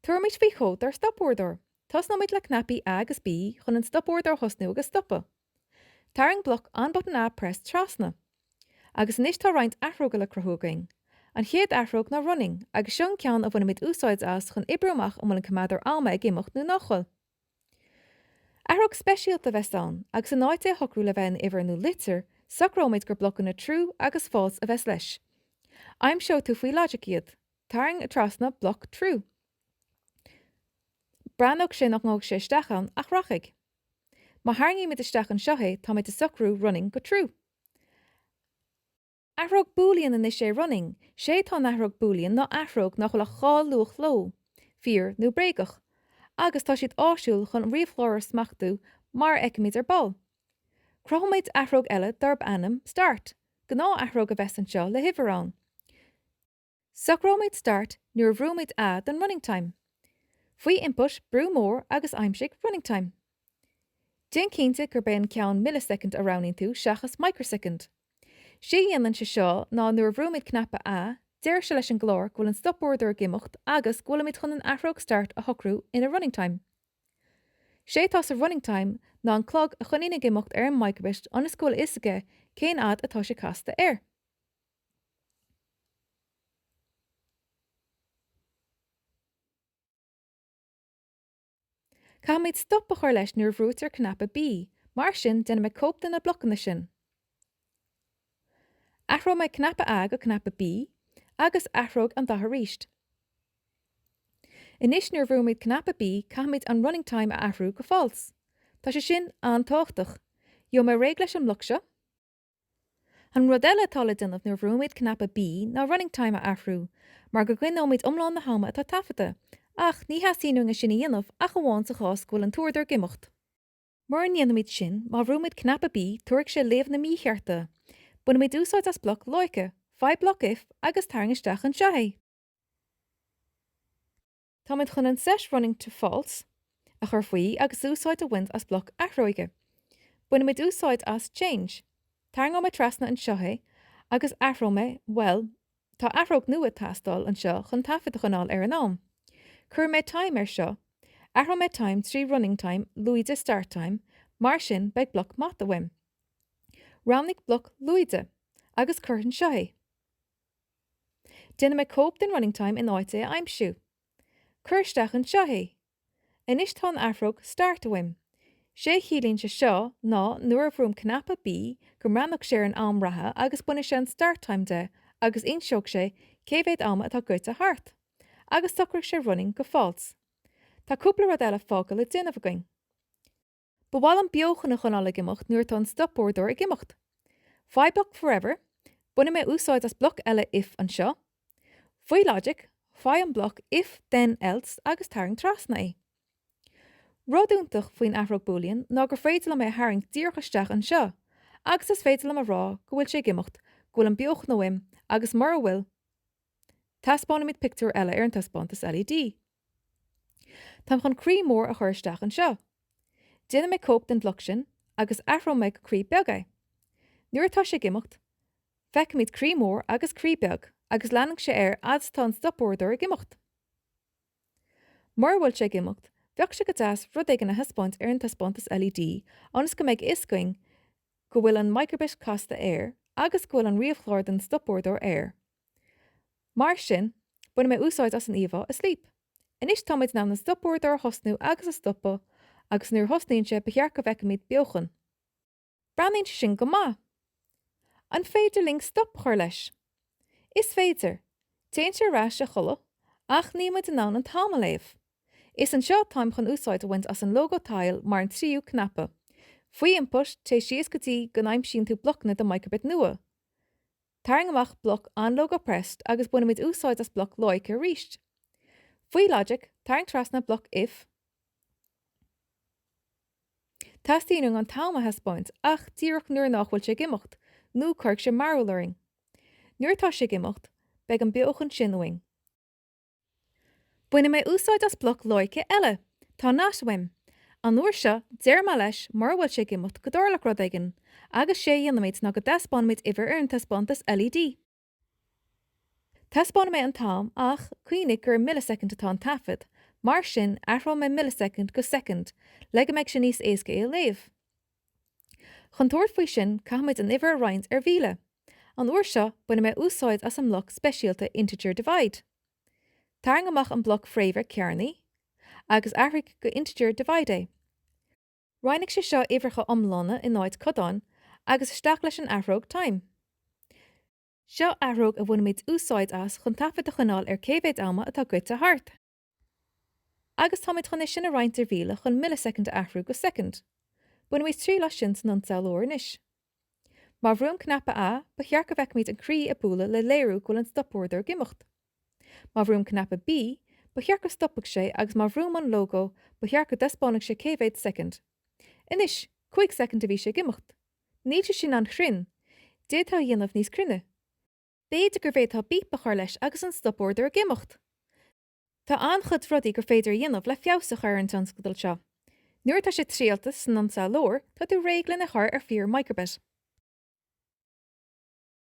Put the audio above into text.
Tuairmid faoi chót ar stopúdar. Tosnóid le knappi agus bí chun an stopúdar hosnú agus stoppa. Taring bloc an button a press trasna. Agus níos tá roint athróga le crothúgaing. An chéad athróg na running, agus sean ceann a bhfuil mit úsáid as chun ibrúmach am an cumádar alma ag gimocht nó nachhfuil. Athróg speisialta bheitán, agus an áite thocrú le bhein iver nó litir, sacróid gur bloccan na trú agus fás a bheits leis. Aim seo tú faoi logic iad. Taring a trasna bloc trú. Brannog sé nach ngóg sé stachan ach rachig. Má haingi mit de stachan seohé tá mit de sacrú running go trú. Athróg boolean in is sé running, sé tá athróg boolean ná athróg nach chula cháil luach ló, fír nó bréigech, agus tá siad áisiúil chun riomhlóir smachtú mar eicimid ar ball. Crochméid athróg eile darb anam start, gná athróg a bheits an seo le hiverán. Sacróméid start nuair bhrúméid a den running time. Faoi input brú mór agus aimsigh running time. Din cínte gur ben ceann millisecond a rounding tú seachas microsecond. Sé dhéanann se seo ná nuair bhrúméid knappa a, deir se leis an glór ghfuil an stopúdar gimocht agus ghuilamid chun an athróg start a thocrú ina running time. Sé tá sa running time ná an clog a chunína gimocht ar an microbist an scóil isige cén ad atá sé casta air. Cá méid stop a chuir leis nuair bhrútar knappa bí, mar sin denna méid cóp den na bloccanna sin. Athróg méid knappa a go knappa bí, agus athróg an dhatha ríist. Inis nuair bhrúméid knappa bí, cá méid an running time a athrú go fáils. Tá sé sin antáchtach. Jo mé réig leis an mloc seo. An rud eile tála denmh nuair bhrúméid knappa bí ná running time a athrú, mar go gcuinóid omláin na hama atá tafata. Ach, ní hasíúnga sinna dhéanamh ach amháin sa chás ghfuil an túirdar gimocht. Mar an dhéanamid sin, má bhrúméid knappa bí tuairig sé léamh na míchearta. Buna méid úsáid as bloc loice, 5 bloc if agus tarngisteach an seahé. Tá méid chun an set running to false, a chur faoi agus úsáid a wint as bloc athróige. Buna méid úsáid as change, tarngá me trasna an seahé, agus athrome, well, tá athróg nua tastal an seo chun tafid a chunáil ar an am. Cur méid time ar seo, athro méid time 3 running time, luide start time, mar sin beag bloc mat a wim. Rannig bloc luide, agus cur an seahé. Dinna me cóp den running time in áite aimsú. Cursteach an seahé. Inis tá an athróg start a wim. Sé chilín se seo ná nuair bhrúm knappa bí go ranach sé an am ratha agus buna sé an start time de agus inseog sé céhéad am atá goit a hart. Agus tucraigh sé running go fáils. Tá cúpla rud eile fágail le déanamh againn. Ba bháil an beochanna chunála gimocht nuair tá an stopúdar i gimocht. 5 block forever, buna mé úsáid as bloc eile if an seo. Faoi logic, fá an bloc if then else agus tarring trasna é. Rodúntaach faoin athróg boolean ná gur féidir am é haring díorchasteach an seo, agus is féidir am a rá go bhfuil sé gimocht, ghfuil an beoch nó im agus mar bhfuil. Taspána mit picture eile ar an taspántas LED. Tá chun crí mór a chuirsteach an seo. Dinna mé cóp den bloc sin agus athróg méid go crí beagá. Nuair atá sé gimocht, feic míid crí mór agus crí beag agus leanann sé ar as tá an stopúdar i gimocht. Mar bhfuil sé gimocht, bheadh sé go deas rud éige na taspáint ar an taspántas LED anas go méid iscuing go bhfuil an microbit casta air agus go bhfuil an riomhlóir den stopúdar air. Mar sin, buna mé úsáid as an íomha a slíp. Inis táid ná an stopúdar hosnú agus a stoppa agus nuair hosnaíonn sé behear go bheith míid beochan. Braníonn sin go maith. An féidirling stop chuir leis. Is féidir, téann sé rás a chola, ach ní muid an ná an táma léamh. Is an seo táim chun úsáid a bhaint as an logo tile mar an tríú knappa. Faoi input té sios gotí go naim sin tú blocna do microbit nua. Taring amach bloc an logo pressed agus buna mid úsáid as bloc loic a ríist. Faoi logic, taring trasna bloc if. Tastíonn an táma haspáint ach díreach nuair nachhfuil sé gimocht, nó chuirg sé marúlaring. Nuair tá sé gimocht, beag an beochan sin uing. Buine mé úsáid as bloc loice eile, tá nás wim. An nuair seo, deir má leis mar bhfuil sé gimocht go dárlach rud aigen, agus sé dhéanamid ná go taspáinmid iver ar an taspántas LED. Taspáinna mé an tám ach cuoinnig gur millisecond atá an tafid, Mar sin athro me millisecond go second, le go meid sin níos éasca é léamh. Chun tuairt faoi sin caithmid an iver roinnt bhíle. An uair seo buna me úsáid as an bloc speisialta integer divide. Tarng amach an bloc fréimhre cearnaí, agus ahraigh go integer divide é. Roinnig sé seo éirecha omlána in áid codán, agus isteach leis an athróg time. Seo athróg a bhfuin méid úsáid as chun tafa de chunáil céhéad alma atá goit a hart. Agus táid chun sin a roinnt bhíle chun millisecond ahrú go second. Buna méid trí leis sin san an saolóir inis. Mar bhruam knappa a, behearc a bheith míid an crí a búla le léirú goil an stopúirdar gimocht. Mar bhruam knappa B, behearc a stoppach sé agus mar bhruam an logo behearc a despánig sé céhéad second. Inis, 5 second a bhí sé gimocht. Níl sin an chrin, déadtá dhéanamh níos crinne. Béad gur féadtá bí bechar leis agus an stopúirdar gimocht. Tá anchud rudaí gur féidir dhéanamh le fiosach ar an tanscadal seo. Nuair tá sé tríaltas san an saolóir, tá tú réiglann a chur ar 4 microbit.